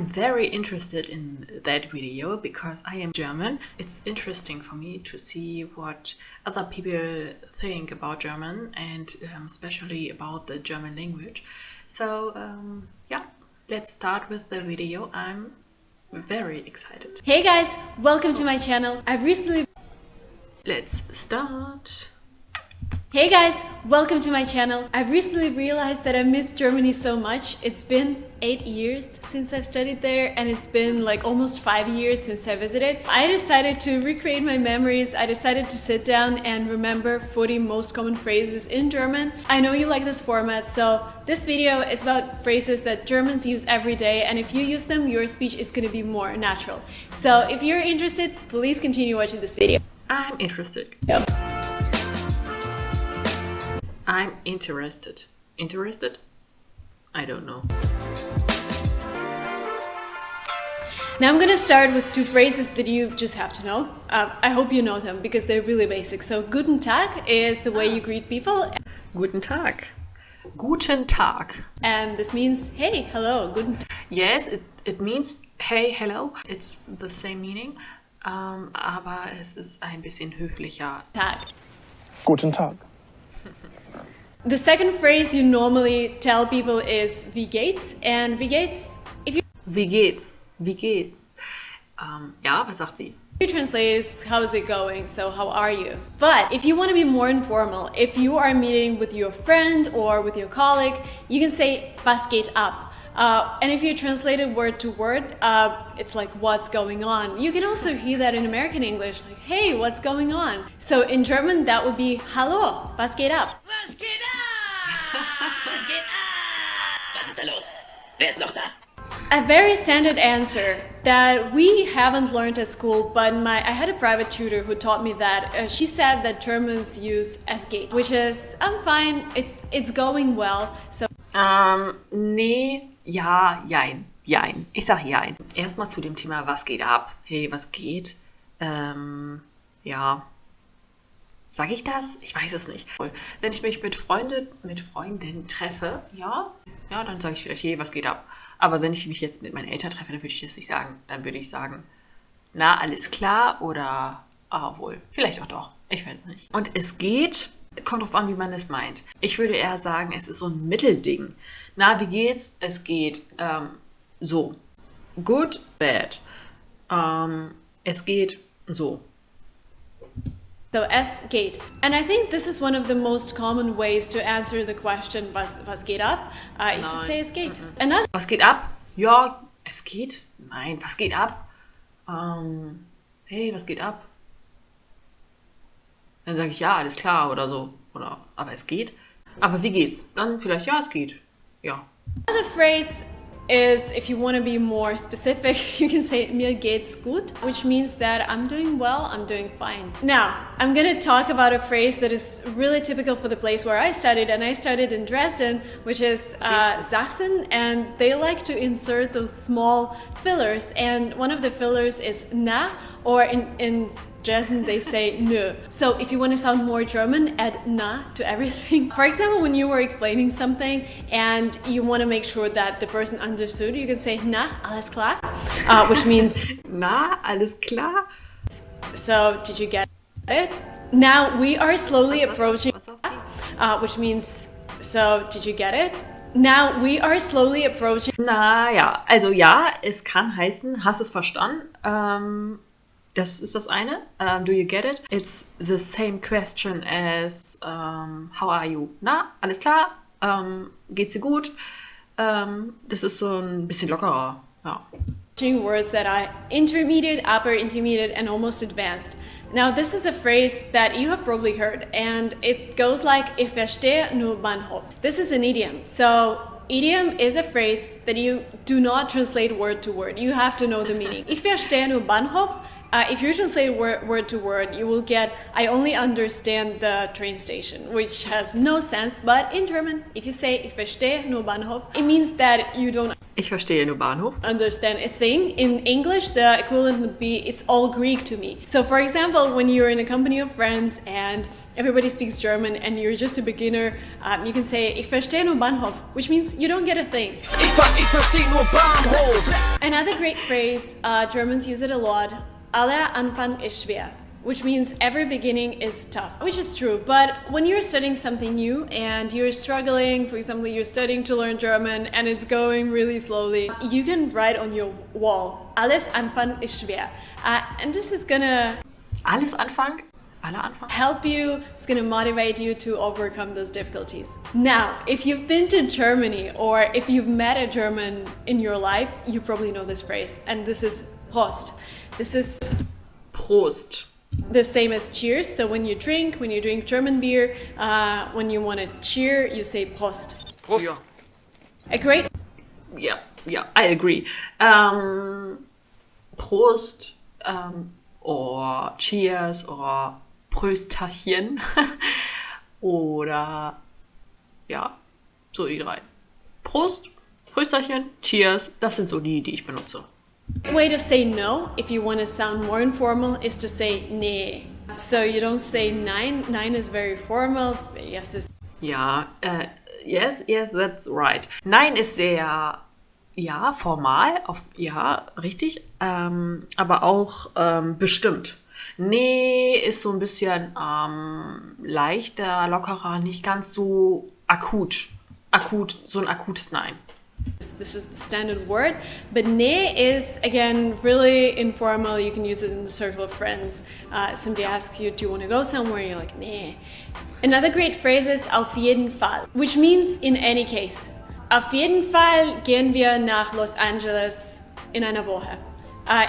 I'm very interested in that video because I am German. It's interesting for me to see what other people think about German and especially about the German language. So yeah, let's start with the video. I'm very excited. Hey guys, welcome to my channel. Let's start. Hey guys, welcome to my channel. I've recently realized that I miss Germany so much. It's been 8 years since I've studied there, and it's been like almost 5 years since I visited. I decided to recreate my memories. I decided to sit down and remember 40 most common phrases in German. I know you like this format, so this video is about phrases that Germans use every day, and if you use them, your speech is going to be more natural. So if you're interested, please continue watching this video. I'm interested. Yep. I'm interested. Interested? I don't know. Now I'm gonna start with 2 phrases that you just have to know. I hope you know them because they're really basic. So Guten Tag is the way you greet people. Guten Tag. Guten Tag. And this means, hey, hello, guten Tag. Yes, it means hey, hello. It's the same meaning, aber es ist ein bisschen höflicher. Tag. Guten Tag. The second phrase you normally tell people is wie geht's? And wie geht's, Wie geht's? Wie geht's? Ja, was sagt sie? you translate is how's it going? So how are you? But if you want to be more informal, if you are meeting with your friend or with your colleague, you can say was geht ab? And if you translate it word to word, it's like what's going on. You can also hear that in American English, like hey, what's going on? So in German that would be hallo, was geht ab? Was geht ab? Was geht ab? Was ist da los? Wer ist noch da? A very standard answer that we haven't learned at school, but I had a private tutor who taught me that. She said that Germans use es geht, which is I'm fine, it's going well. So Nee, ja, jein, jein. Ich sag jein. Erstmal zu dem Thema, was geht ab? Hey, was geht? Ja. Sag ich das? Ich weiß es nicht. Wenn ich mich mit Freundinnen treffe, ja, dann sage ich vielleicht, hey, was geht ab? Aber wenn ich mich jetzt mit meinen Eltern treffe, dann würde ich das nicht sagen. Dann würde ich sagen, na, alles klar oder, wohl, vielleicht auch doch. Ich weiß es nicht. Und es geht, kommt drauf an, wie man es meint. Ich würde eher sagen, es ist so ein Mittelding. Na, wie geht's? Es geht, so. Good, bad. Es geht so. So es geht. And I think this is one of the most common ways to answer the question was geht ab? You just say es geht. Another Was geht ab? Ja, es geht. Nein, was geht ab? Hey, was geht ab? Dann sage ich ja, alles klar oder so. Oder, aber es geht. Aber wie geht's? Dann vielleicht, ja, es geht. Ja. phrase is, if you want to be more specific, you can say mir geht's gut, which means that I'm doing well, I'm doing fine. Now, I'm going to talk about a phrase that is really typical for the place where I studied, and I studied in Dresden, which is Sachsen, and they like to insert those small fillers, and one of the fillers is na, or in Dresden they say nö. So if you want to sound more German, add na to everything. For example, when you were explaining something and you want to make sure that the person understood, you can say na, alles klar, which means Na, alles klar? so did you get it? Now we are slowly approaching, Was sagt die? which means so did you get it? Now we are slowly approaching. Naja, also ja, es kann heißen, hast es verstanden? Das ist das eine. Do you get it? It's the same question as how are you? Na, alles klar? Geht's dir gut? Das ist so ein bisschen lockerer. Ja. Words that are intermediate, upper intermediate, and almost advanced. Now this is a phrase that you have probably heard, and it goes like ich verstehe nur Bahnhof. This is an idiom. So idiom is a phrase that you do not translate word to word. You have to know the meaning. Ich verstehe nur Bahnhof If you translate word to word, you will get, I only understand the train station, which has no sense. But in German, if you say, ich verstehe nur Bahnhof, it means that you don't Ich verstehe nur Bahnhof. understand a thing. In English, the equivalent would be, it's all Greek to me. So for example, when you're in a company of friends and everybody speaks German and you're just a beginner, you can say, ich verstehe nur Bahnhof, which means you don't get a thing. Ich verstehe nur Bahnhof. Another great phrase, Germans use it a lot, aller Anfang ist schwer, which means every beginning is tough, which is true. But when you're studying something new and you're struggling, for example, you're studying to learn German and it's going really slowly, you can write on your wall, alles Anfang ist schwer. And this is gonna Alles Anfang? Alle Anfang? help you, it's gonna motivate you to overcome those difficulties. Now, if you've been to Germany or if you've met a German in your life, you probably know this phrase, and this is Prost. This is Prost. the same as cheers. So when you drink German beer, when you want to cheer, you say Prost. Prost. Ja. A great Ja, I agree. Prost, or Cheers, or Prösterchen. Oder, ja, so die drei. Prost, Prösterchen, Cheers, das sind so die ich benutze. way to say no, if you want to sound more informal, is to say nee. So you don't say nein. Nein is very formal. Yes is Ja, yes, that's right. Nein ist sehr, ja, formal, ja, richtig, aber auch bestimmt. Nee ist so ein bisschen leichter, lockerer, nicht ganz so akut, so ein akutes Nein. this is the standard word, but nee is again really informal. You can use it in the circle of friends. Somebody asks you, "Do you want to go somewhere?" And you're like, "Nee." Another great phrase is auf jeden Fall, which means in any case. Auf jeden Fall gehen wir nach Los Angeles in einer Woche.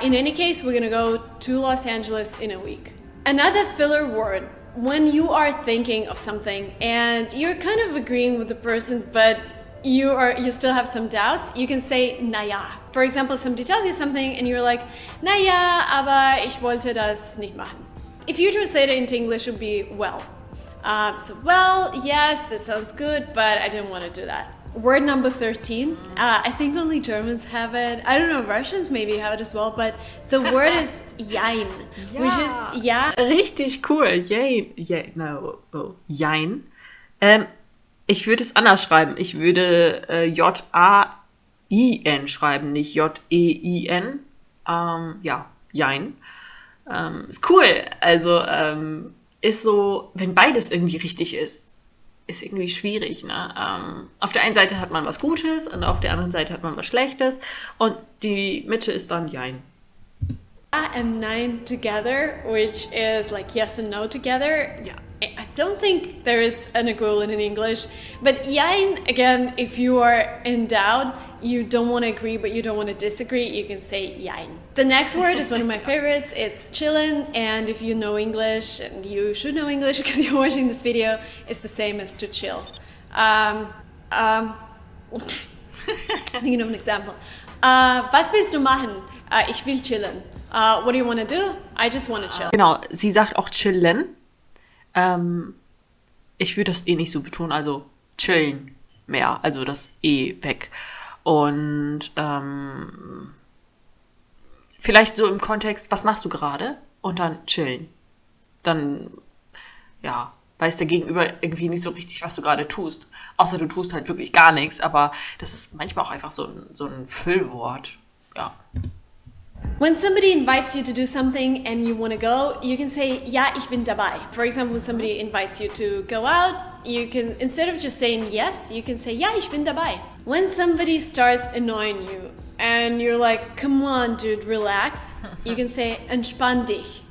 In any case, we're gonna go to Los Angeles in a week. Another filler word, when you are thinking of something and you're kind of agreeing with the person, but you still have some doubts, you can say naja. For example, somebody tells you something and you're like, naja, aber ich wollte das nicht machen. If you translate it into English, it would be well. So well, yes, that sounds good, but I didn't want to do that. Word number 13. I think only Germans have it. I don't know, Russians maybe have it as well, but the word is jein, which is ja. Richtig cool. Jein. Jein. Ich würde es anders schreiben. Ich würde J-A-I-N schreiben, nicht J-E-I-N. Ja, Jein. Ist cool. Also ist so, wenn beides irgendwie richtig ist irgendwie schwierig. Ne? Auf der einen Seite hat man was Gutes und auf der anderen Seite hat man was Schlechtes und die Mitte ist dann Jein. And nein together, which is like yes and no together. Yeah. I don't think there is an equivalent in English, but jein, again, if you are in doubt, you don't want to agree, but you don't want to disagree, you can say jein. The next word is one of my favorites. It's chillin', and if you know English, and you should know English because you're watching this video, it's the same as to chill. Thinking of an example. Was willst du machen? Ich will chillen. What do you want to do? I just want to chill. Genau, sie sagt auch chillen. Ich würde das nicht so betonen, also chillen mehr, also das weg. Und vielleicht so im Kontext, was machst du gerade? Und dann chillen. Dann, ja, weiß der Gegenüber irgendwie nicht so richtig, was du gerade tust. Außer du tust halt wirklich gar nichts, aber das ist manchmal auch einfach so ein Füllwort. Ja. When somebody invites you to do something and you want to go, you can say, ja, ich bin dabei. For example, when somebody invites you to go out, you can, instead of just saying yes, you can say, ja, ich bin dabei. When somebody starts annoying you and you're like, come on, dude, relax, you can say, entspann dich,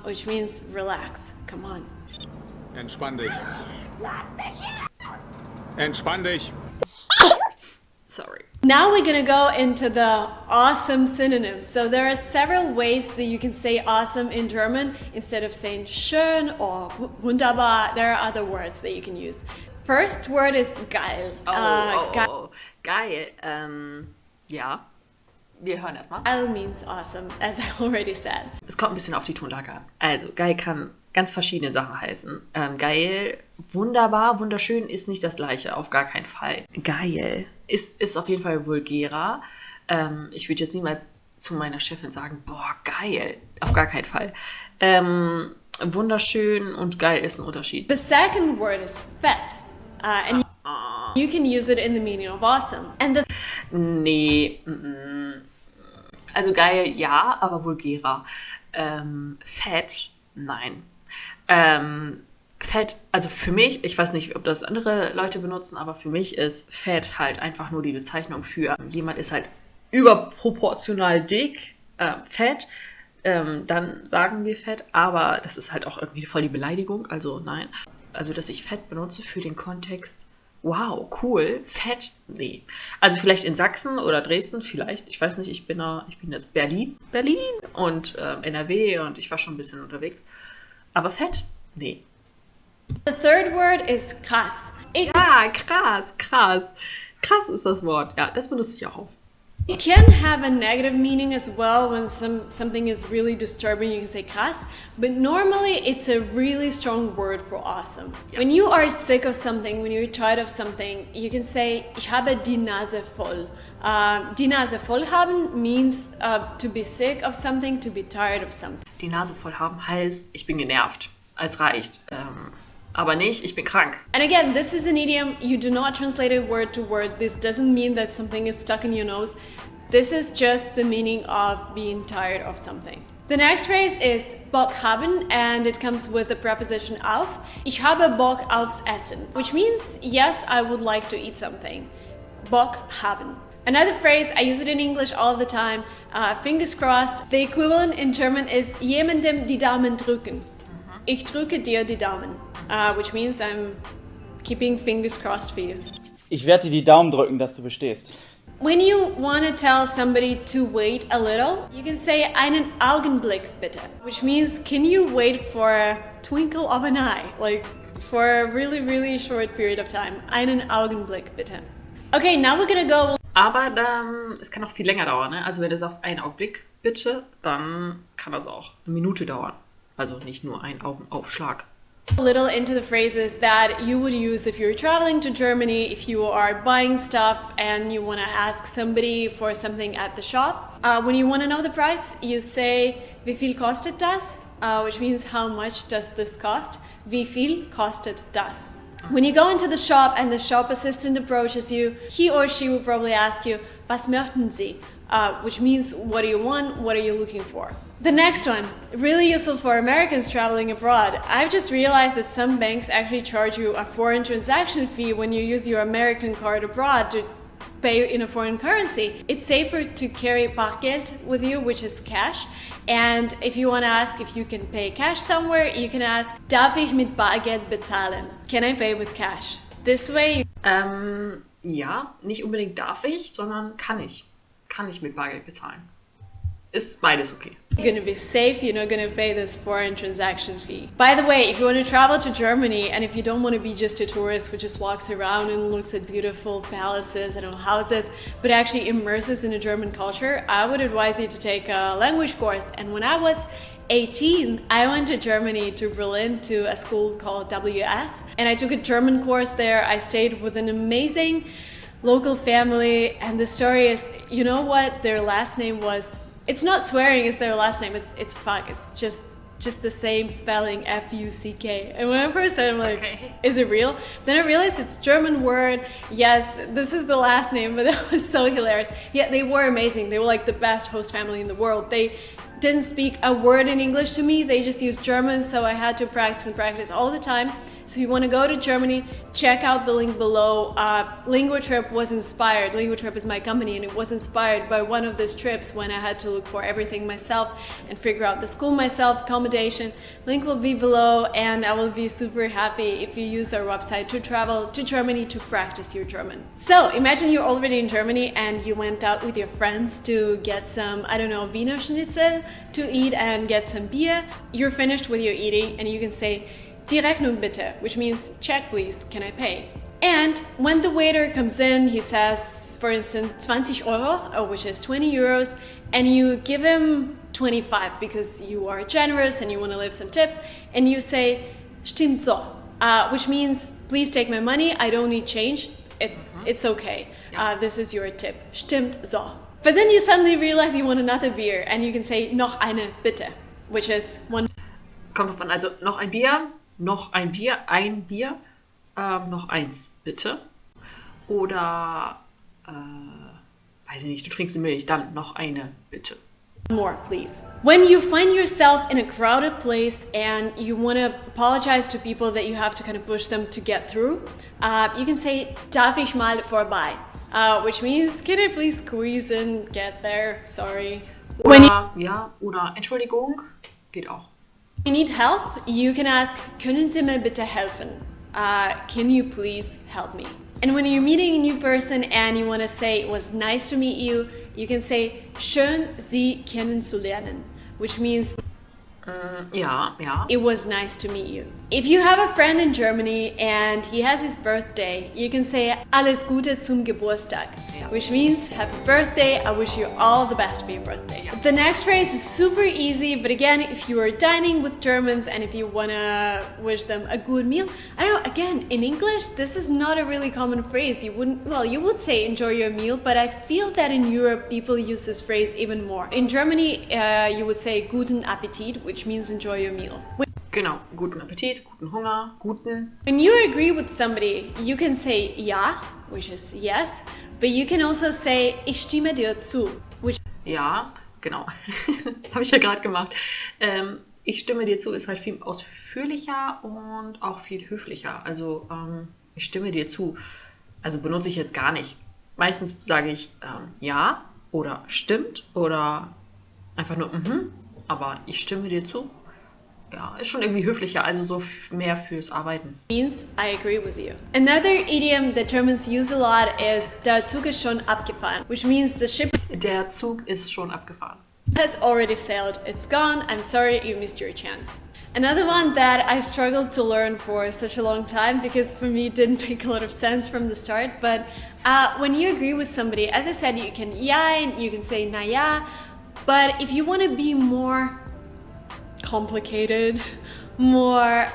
which means relax, come on. Entspann dich. Entspann dich. Sorry. Now we're gonna go into the awesome synonyms. So there are several ways that you can say awesome in German. Instead of saying schön or wunderbar, there are other words that you can use. First word is geil. Geil. Geil. Ja. wir hören erstmal. Geil means awesome, as I already said. Es kommt ein bisschen auf die Tonlage an. Also, geil kann ganz verschiedene Sachen heißen. Geil, wunderbar, wunderschön ist nicht das Gleiche, auf gar keinen Fall. Geil ist auf jeden Fall vulgärer. Ich würde jetzt niemals zu meiner Chefin sagen, boah, geil. Auf gar keinen Fall. Wunderschön und geil ist ein Unterschied. The second word is fett. And you can use it in the meaning of awesome. And the Nee, also geil, ja, aber vulgärer. Fett, nein. Fett, also für mich, ich weiß nicht, ob das andere Leute benutzen, aber für mich ist Fett halt einfach nur die Bezeichnung für jemand ist halt überproportional dick, fett, dann sagen wir fett, aber das ist halt auch irgendwie voll die Beleidigung, also nein. Also, dass ich fett benutze für den Kontext, wow, cool, fett, nee. Also vielleicht in Sachsen oder Dresden, vielleicht, ich weiß nicht, ich bin jetzt Berlin und NRW und ich war schon ein bisschen unterwegs. Aber fett, nee. The third word is krass. Ja, krass. Krass ist das Wort. Ja, das benutze ich auch oft. It can have a negative meaning as well when something is really disturbing. You can say krass, but normally it's a really strong word for awesome. Yeah. When you are sick of something, when you're tired of something, you can say ich habe die Nase voll. Die Nase voll haben means to be sick of something, to be tired of something. Die Nase voll haben heißt, ich bin genervt. Es reicht. Aber nicht, ich bin krank. And again, this is an idiom. You do not translate it word to word. This doesn't mean that something is stuck in your nose. This is just the meaning of being tired of something. The next phrase is Bock haben, and it comes with the preposition auf. Ich habe Bock aufs Essen, which means yes, I would like to eat something. Bock haben. Another phrase, I use it in English all the time, fingers crossed. The equivalent in German is jemandem die Daumen drücken. Ich drücke dir die Daumen, which means I'm keeping fingers crossed for you. Ich werde dir die Daumen drücken, dass du bestehst. When you want to tell somebody to wait a little, you can say einen Augenblick bitte, which means can you wait for a twinkle of an eye, like for a really, really short period of time. Einen Augenblick bitte. Okay, now we're gonna go. Aber es kann auch viel länger dauern. Ne? Also wenn du sagst, einen Augenblick bitte, dann kann das auch eine Minute dauern. Also nicht nur ein Augenaufschlag. A little into the phrases that you would use if you're traveling to Germany, if you are buying stuff and you want to ask somebody for something at the shop. When you want to know the price, you say, wie viel kostet das? Which means how much does this cost? Wie viel kostet das? When you go into the shop and the shop assistant approaches you, he or she will probably ask you, was möchten Sie? Which means, what do you want? What are you looking for? The next one, really useful for Americans traveling abroad. I've just realized that some banks actually charge you a foreign transaction fee when you use your American card abroad to pay in a foreign currency. It's safer to carry Bargeld with you, which is cash. And if you want to ask if you can pay cash somewhere, you can ask, darf ich mit Bargeld bezahlen? Can I pay with cash? This way. Ja, nicht unbedingt darf ich, sondern kann ich. Kann ich mit Bargeld bezahlen. Ist beides okay. You're going to be safe, you're not going to pay this foreign transaction fee. By the way, if you want to travel to Germany and if you don't want to be just a tourist who just walks around and looks at beautiful palaces and houses, but actually immerses in the German culture, I would advise you to take a language course. And when I was 18, I went to Germany, to Berlin, to a school called WS, and I took a German course there. I stayed with an amazing local family, and the story is, you know what their last name was? It's not swearing, it's their last name. It's fuck. It's just the same spelling, F-U-C-K. And when I first said it, I'm like, Okay. Is it real? Then I realized it's German word. Yes, this is the last name, but that was so hilarious. Yeah, they were amazing. They were like the best host family in the world. They didn't speak a word in English to me. They just used German, so I had to practice all the time. So if you want to go to Germany, check out the link below. LinguaTrip was inspired. LinguaTrip is my company, and it was inspired by one of these trips when I had to look for everything myself and figure out the school myself, accommodation. Link will be below, and I will be super happy if you use our website to travel to Germany to practice your German. So imagine you're already in Germany and you went out with your friends to get some, I don't know, Wiener Schnitzel to eat and get some beer. You're finished with your eating and you can say, Die Rechnung bitte, which means check please, can I pay? And when the waiter comes in, he says for instance, 20 Euro, which is 20 euros, and you give him 25 because you are generous and you want to leave some tips, and you say, stimmt so, which means, please take my money, I don't need change, it's okay, this is your tip, stimmt so. But then you suddenly realize you want another beer, and you can say, noch eine bitte, which is one. Kommt drauf an, also noch ein Bier, ein Bier, noch eins bitte. Oder, weiß ich nicht, du trinkst Milch, dann noch eine bitte. More, please. When you find yourself in a crowded place and you want to apologize to people that you have to kind of push them to get through, you can say, darf ich mal vorbei? Which means, can I please squeeze in, get there, sorry. Oder, oder Entschuldigung, geht auch. When you need help, you can ask, können Sie mir bitte helfen? Can you please help me? And when you're meeting a new person and you want to say, it was nice to meet you, you can say, schön Sie kennenzulernen, which means, Ja. it was nice to meet you. If you have a friend in Germany and he has his birthday, you can say, alles Gute zum Geburtstag, which means, happy birthday, I wish you all the best for your birthday. The next phrase is super easy, but again, if you are dining with Germans and if you wanna wish them a good meal, I don't know, again, in English, this is not a really common phrase. You would say enjoy your meal, but I feel that in Europe, people use this phrase even more. In Germany, you would say guten Appetit, which means enjoy your meal. Genau, guten Appetit, guten Hunger, guten. When you agree with somebody, you can say ja, which is yes, but you can also say ich stimme dir zu, which Ja, genau. Habe ich ja gerade gemacht. Ich stimme dir zu ist halt viel ausführlicher und auch viel höflicher. Also ich stimme dir zu. Also benutze ich jetzt gar nicht. Meistens sage ich ja oder stimmt oder einfach nur aber ich stimme dir zu. Ja, ist schon irgendwie höflicher, also so mehr fürs Arbeiten. means I agree with you. Another idiom that Germans use a lot is der Zug ist schon abgefahren, which means the ship Der Zug ist schon abgefahren. has already sailed. It's gone. I'm sorry you missed your chance. Another one that I struggled to learn for such a long time because for me it didn't make a lot of sense from the start. But when you agree with somebody, as I said, you can jein, you can say na ja. But if you want to be more complicated, more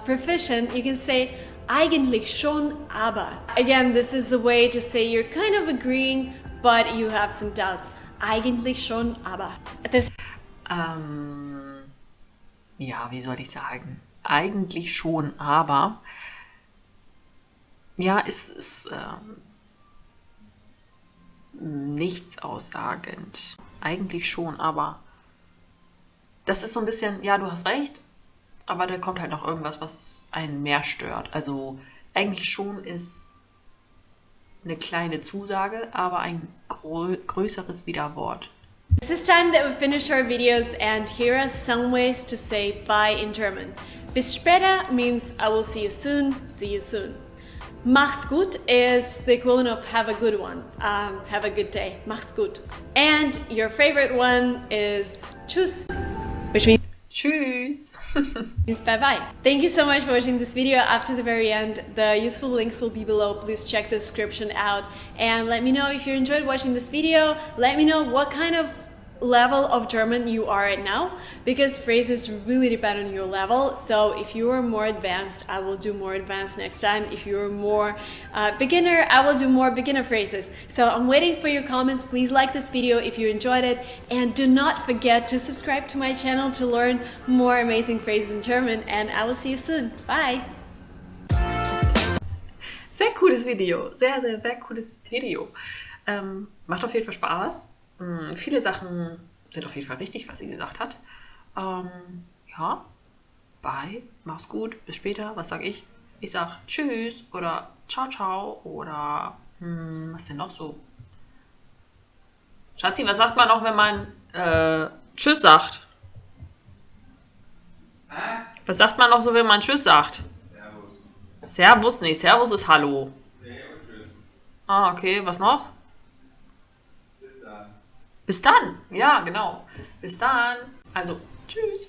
proficient, you can say eigentlich schon, aber. Again, this is the way to say you're kind of agreeing, but you have some doubts. Eigentlich schon, aber. This Ja, wie soll ich sagen? Eigentlich schon, aber ja, es ist nichts aussagend. Eigentlich schon, aber das ist so ein bisschen, ja, du hast recht, aber da kommt halt noch irgendwas, was einen mehr stört. Also eigentlich schon ist eine kleine Zusage, aber ein größeres Widerwort. This is time that we finish our videos, and here are some ways to say bye in German. Bis später means I will see you soon, see you soon. Mach's gut is the equivalent of have a good one, have a good day, mach's gut. And your favorite one is tschüss, which Tschüss! means bye bye. Thank you so much for watching this video up to the very end. The useful links will be below. Please check the description out and let me know if you enjoyed watching this video. Let me know what kind of level of German you are at now, because phrases really depend on your level. So if you are more advanced, I will do more advanced next time. If you're more beginner, I will do more beginner phrases. So I'm waiting for your comments. Please like this video if you enjoyed it, and do not forget to subscribe to my channel to learn more amazing phrases in German, and I will see you soon. Bye! Sehr cooles Video. Sehr, sehr, sehr cooles Video. Macht auf jeden Fall Spaß. Viele Sachen sind auf jeden Fall richtig, was sie gesagt hat. Ja, bye, mach's gut, bis später. Was sag ich? Ich sag tschüss oder ciao, ciao oder was denn noch so? Schatzi, was sagt man noch, wenn man tschüss sagt? Was sagt man noch so, wenn man tschüss sagt? Servus. Servus nicht. Servus ist Hallo. Ah, okay. Was noch? Bis dann. Ja, genau. Bis dann. Also, tschüss.